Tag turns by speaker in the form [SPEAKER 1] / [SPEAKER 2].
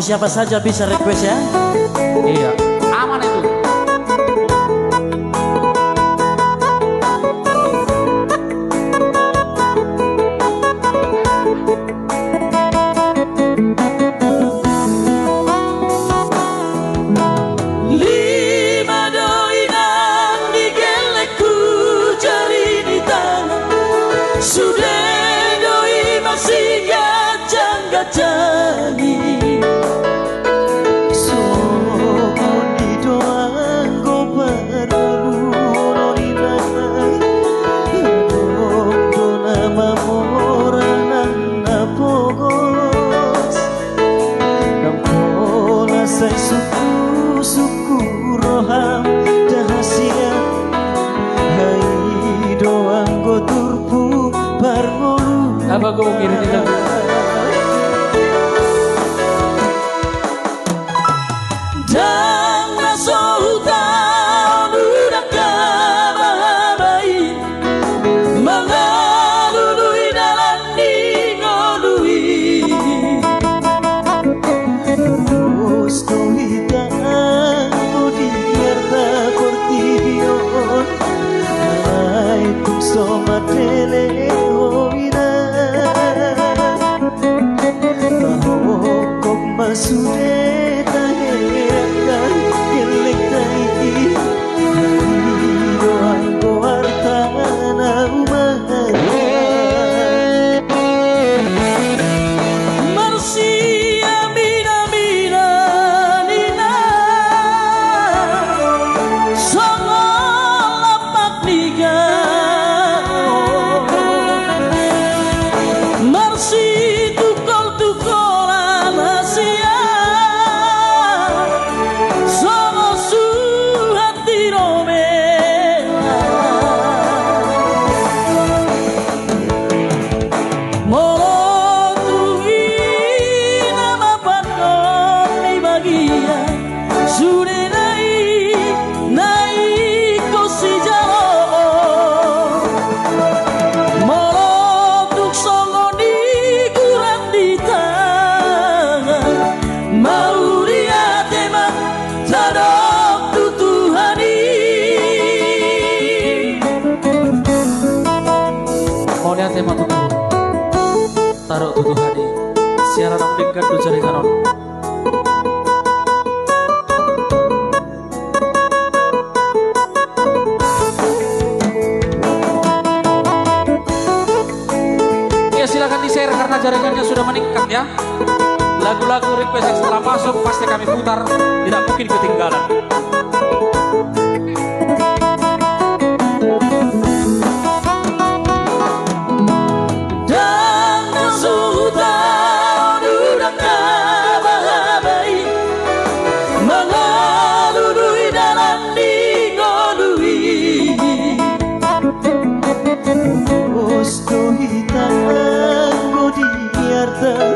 [SPEAKER 1] Oke, siapa saja bisa request ya?
[SPEAKER 2] Iya, aman itu.
[SPEAKER 1] Lima doi nang digelekku jari di tangan, sudah doi masih gajang-gajangi. Suku roham dahasia hai doang goturpu parmolu.
[SPEAKER 2] Apa gue mau ngirim itu?
[SPEAKER 1] Dan nasuhutan udah kabahabai mengalului dalam ningolui sudah tahekan gelek tai doang goar tanah umat Marsi amina mina nina songo lapak niga Marsi
[SPEAKER 2] tema tutup taruh tutup hadi siaran tingkat du jaringan ya silakan di share karena jaringannya sudah meningkat ya. Lagu-lagu request yang setelah masuk pasti kami putar, tidak mungkin ketinggalan. Osto hitam anggo di harta